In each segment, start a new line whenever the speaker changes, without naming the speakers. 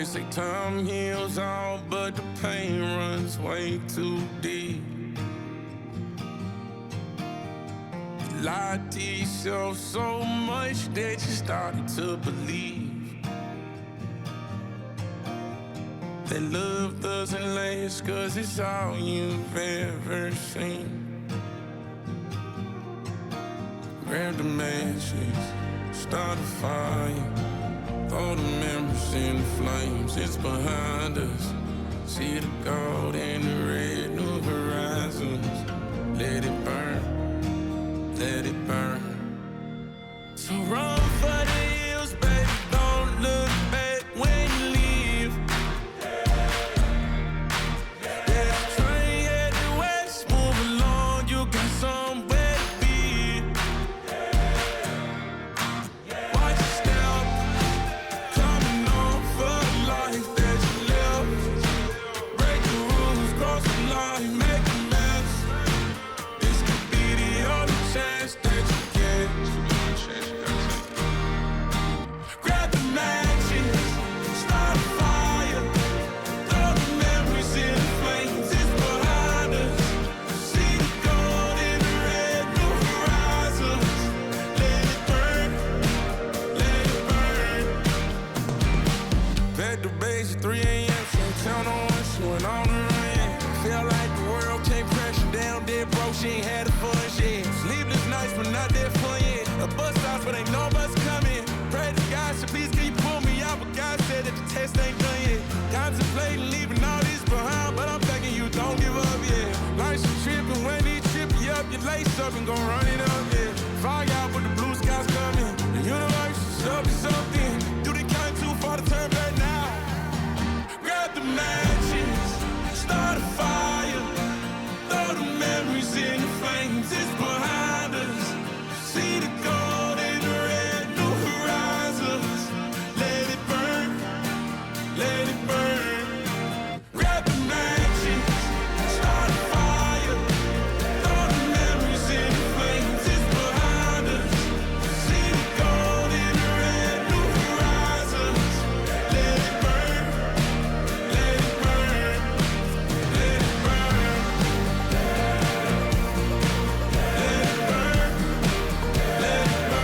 They say time heals all, but the pain runs way too deep. You lied to yourself so much that you started to believe that love doesn't last, 'cause it's all you've ever seen. Grab the matches, start a fire, throw the memories in the flames, it's behind us. See the gold and the red, new horizons. Let it burn, let it burn. So run for the hills, baby, don't look back when you leave. Yeah, the train headed west, move along, you got somewhere to be. Watch your step, coming on for the life that you live. Break the rules, cross the line, make a mess. This could be the only chance that you get. Grab the matches, start a fire, throw the memories in the flames, it's behind us. See the gold in the red, new horizons. Let it burn, let it burn. Back to base at 3 a.m. From town on one, she went on the run. Felt like the world came crashing down, dead broke, she ain't had a fun shit. Sleepless nights, but not that fun yet. A bus stops, but ain't no bus coming. Pray to God, so please can you pull me out? But God said that the test ain't done yet. Contemplating leaving all this behind, but I'm begging you, don't give up yet. Life's a trip, and when they trip you up, you lace up and gon' run it up, yeah. Fog out, but the blue skies coming. The universe is up to something. Do they count too far to turn back now? Grab the matches, start a fire, throw the memories in the flames, it's behind us. See the gold in the red, new horizons. Let it burn, let it burn. Grab the matches, start a fire, throw the memories in the flames, it's behind us. See the gold in the red, new horizons. Let it burn, let it burn, let it burn. Let it burn, let it burn, let it burn.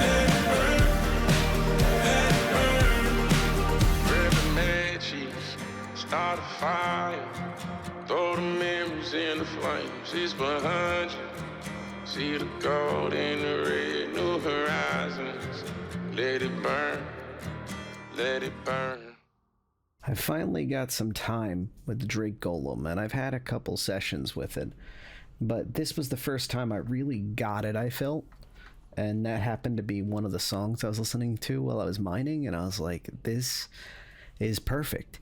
Let it burn, let it burn. Grab the matches, start a fire, throw the memories in the flames, it's behind you. See the gold in the red, new horizons. Let it burn, let it burn.
I finally got some time with the Drake Golem, and I've had a couple sessions with it, but this was the first time I really got it, I felt, and that happened to be one of the songs I was listening to while I was mining, and I was like, this is perfect.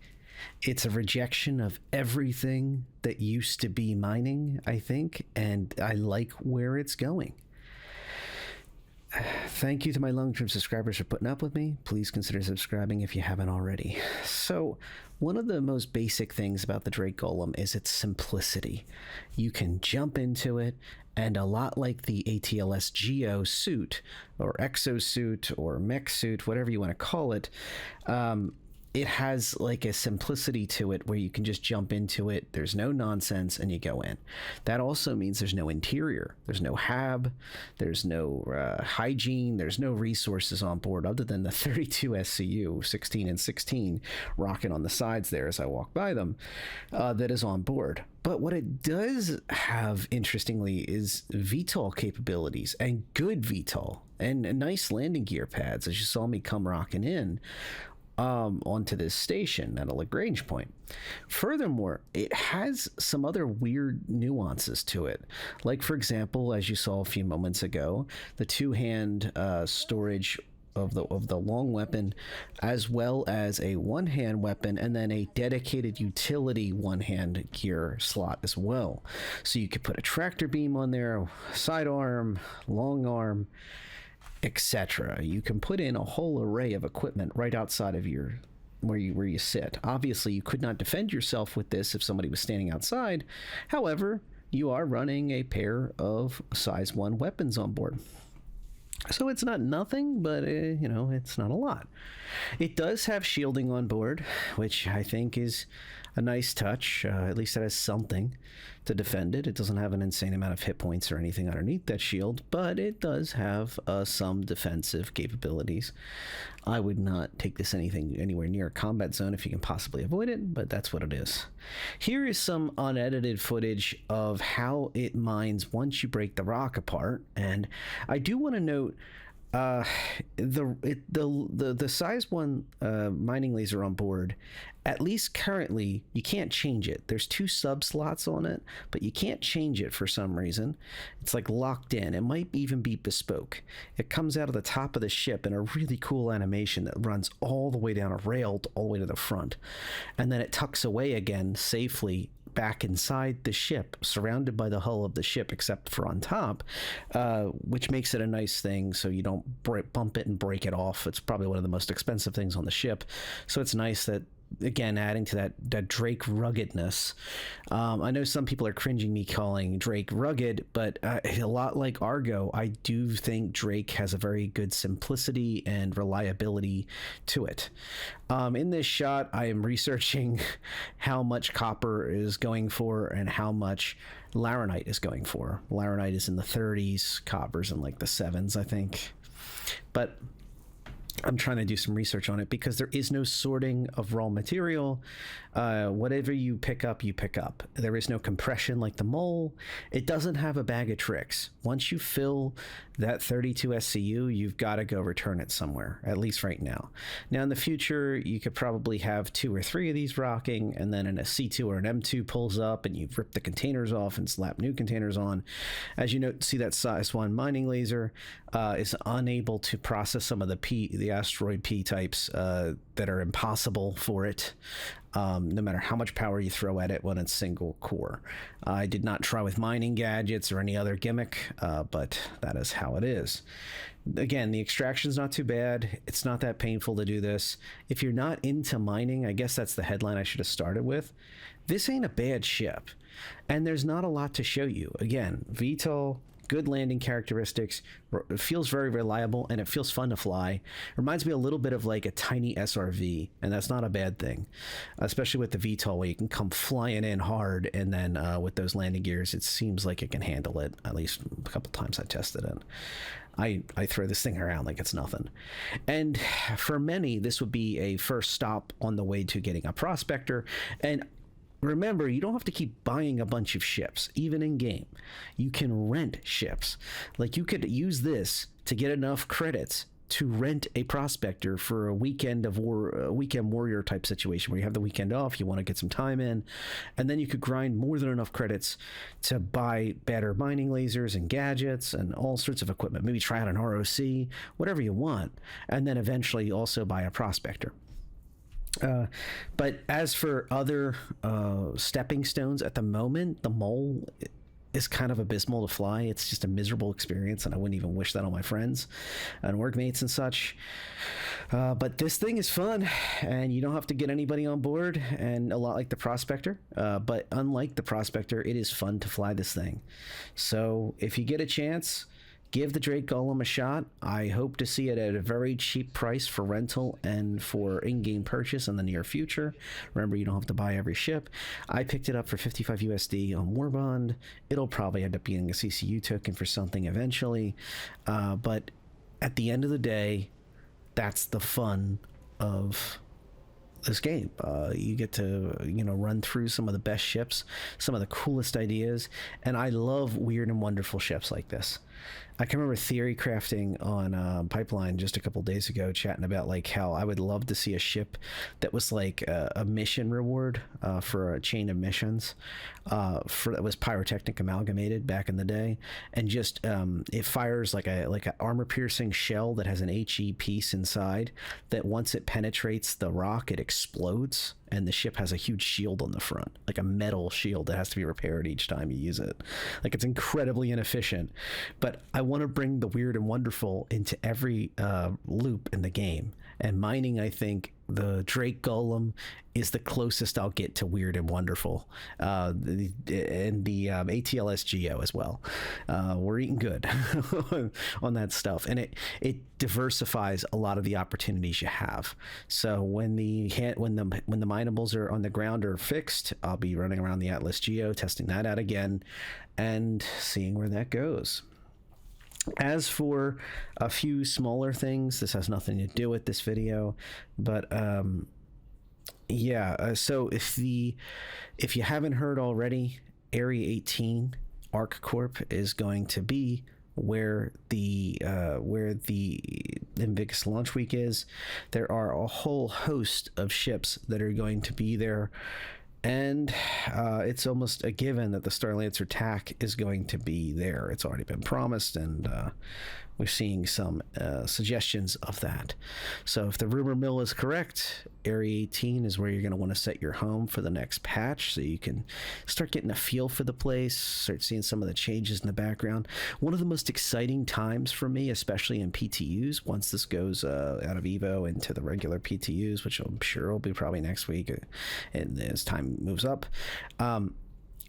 It's a rejection of everything that used to be mining, I think, and I like where it's going. Thank you to my long-term subscribers for putting up with me. Please consider subscribing if you haven't already. So, one of the most basic things about the Drake Golem is its simplicity. You can jump into it, and a lot like the ATLS Geo suit, or exosuit, or mech suit, whatever you want to call it, it has like a simplicity to it where you can just jump into it. There's no nonsense and you go in. That also means there's no interior. There's no hab. There's no hygiene. There's no resources on board other than the 32 SCU, 16 and 16, rocking on the sides there as I walk by them, that is on board. But what it does have, interestingly, is VTOL capabilities, and good VTOL, and nice landing gear pads, as you saw me come rocking in onto this station at a Lagrange point. Furthermore, it has some other weird nuances to it. Like, for example, as you saw a few moments ago, the two-hand storage of the long weapon, as well as a one-hand weapon, and then a dedicated utility one-hand gear slot as well. So you could put a tractor beam on there, sidearm, long arm, etc. You can put in a whole array of equipment right outside of your where you sit. Obviously, you could not defend yourself with this if somebody was standing outside. However, you are running a pair of size 1 weapons on board. So it's not nothing, but it's not a lot. It does have shielding on board, which I think is a nice touch. At least it has something to defend it. It doesn't have an insane amount of hit points or anything underneath that shield, but it does have some defensive capabilities. I would not take this anywhere near a combat zone if you can possibly avoid it, but that's what it is. Here is some unedited footage of how it mines once you break the rock apart, and I do want to note the size 1 mining laser on board, at least currently, you can't change it. There's 2 sub slots on it, but you can't change it for some reason. It's like locked in. It might even be bespoke. It comes out of the top of the ship in a really cool animation that runs all the way down a rail all the way to the front, and then it tucks away again safely back inside the ship, surrounded by the hull of the ship except for on top, which makes it a nice thing so you don't bump it and break it off. It's probably one of the most expensive things on the ship, so it's nice that, again, adding to that Drake ruggedness. I know some people are cringing me calling Drake rugged, but a lot like Argo, I do think Drake has a very good simplicity and reliability to it. In this shot, I am researching how much copper is going for and how much laranite is going for. Laranite is in the 30s, copper's in like the 7s, I think. But I'm trying to do some research on it because there is no sorting of raw material. Whatever you pick up, you pick up. There is no compression like the mole. It doesn't have a bag of tricks. Once you fill that 32 SCU, you've got to go return it somewhere, at least right now. Now, in the future, you could probably have 2 or 3 of these rocking, and then a C2 or an M2 pulls up, and you rip the containers off and slap new containers on. As you see, that size 1 mining laser is unable to process some of the asteroid P types that are impossible for it. No matter how much power you throw at it when it's single core. I did not try with mining gadgets or any other gimmick, but that is how it is. Again, the extraction's not too bad. It's not that painful to do this. If you're not into mining, I guess that's the headline I should have started with. This ain't a bad ship, and there's not a lot to show you. Again, VTOL, good landing characteristics, it feels very reliable, and it feels fun to fly. Reminds me a little bit of like a tiny SRV, and that's not a bad thing, especially with the VTOL where you can come flying in hard, and then with those landing gears, it seems like it can handle it. At least a couple times I tested it. I throw this thing around like it's nothing. And for many, this would be a first stop on the way to getting a prospector. And remember, you don't have to keep buying a bunch of ships, even in game. You can rent ships. Like, you could use this to get enough credits to rent a prospector for a weekend warrior type situation where you have the weekend off, you want to get some time in, and then you could grind more than enough credits to buy better mining lasers and gadgets and all sorts of equipment. Maybe try out an ROC, whatever you want, and then eventually also buy a prospector. But as for other stepping stones, at the moment, the mole is kind of abysmal to fly. It's just a miserable experience, and I wouldn't even wish that on my friends and workmates and such. But this thing is fun, and you don't have to get anybody on board, and a lot like the Prospector. But unlike the Prospector, it is fun to fly this thing. So if you get a chance, give the Drake Golem a shot. I hope to see it at a very cheap price for rental and for in-game purchase in the near future. Remember, you don't have to buy every ship. I picked it up for 55 USD on Warbond. It'll probably end up being a CCU token for something eventually. But at the end of the day, that's the fun of this game. You get to run through some of the best ships, some of the coolest ideas, and I love weird and wonderful ships like this. I can remember theory crafting on Pipeline just a couple days ago, chatting about like how I would love to see a ship that was like a mission reward for a chain of missions that was pyrotechnic amalgamated back in the day, and just it fires like a armor piercing shell that has an HE piece inside that once it penetrates the rock, it explodes, and the ship has a huge shield on the front, like a metal shield that has to be repaired each time you use it. Like, it's incredibly inefficient, but I want to bring the weird and wonderful into every loop in the game. And mining, I think, the Drake Golem is the closest I'll get to weird and wonderful, and the ATLS Geo as well. We're eating good on that stuff, and it diversifies a lot of the opportunities you have. So when the minables are on the ground or fixed, I'll be running around the Atlas Geo, testing that out again, and seeing where that goes. As for a few smaller things, this has nothing to do with this video, but so if you haven't heard already, Area 18 Arc Corp is going to be where the Invictus launch week is. There are a whole host of ships that are going to be there, and it's almost a given that the Starlancer TAC is going to be there. It's already been promised, and we're seeing some suggestions of that. So if the rumor mill is correct, Area 18 is where you're going to want to set your home for the next patch, so you can start getting a feel for the place, start seeing some of the changes in the background. One of the most exciting times for me, especially in PTUs, once this goes out of Evo into the regular PTUs, which I'm sure will be probably next week, and as time moves up,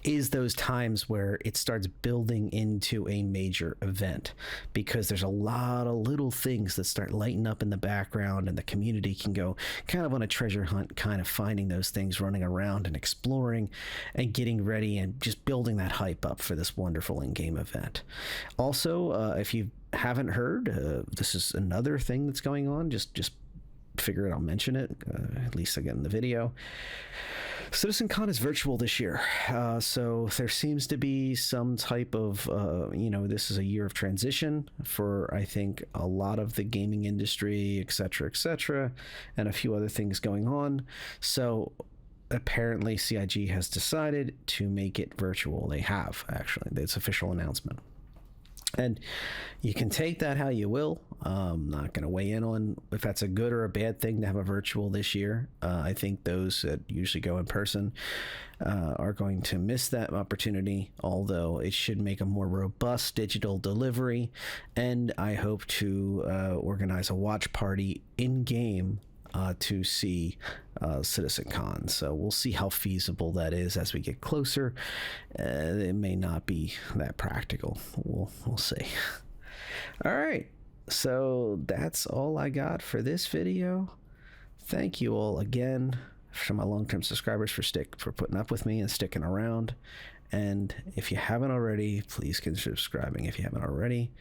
is those times where it starts building into a major event, because there's a lot of little things that start lighting up in the background, and the community can go kind of on a treasure hunt, kind of finding those things, running around and exploring and getting ready and just building that hype up for this wonderful in-game event. Also, if you haven't heard, this is another thing that's going on. Just figured I'll mention it, at least again in the video. CitizenCon is virtual this year, so there seems to be some type of, this is a year of transition for, I think, a lot of the gaming industry, etc., and a few other things going on. So apparently CIG has decided to make it virtual. They have, actually. It's official announcement. And you can take that how you will. I'm not going to weigh in on if that's a good or a bad thing to have a virtual this year. I think those that usually go in person are going to miss that opportunity, although it should make a more robust digital delivery. And I hope to organize a watch party in-game to see CitizenCon. So we'll see how feasible that is as we get closer. It may not be that practical. We'll see. All right, so that's all I got for this video. Thank you all again, for my long-term subscribers, for putting up with me and sticking around. And if you haven't already, please consider subscribing. If you haven't already,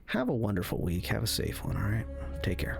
have a wonderful week. Have a safe one. All right, take care.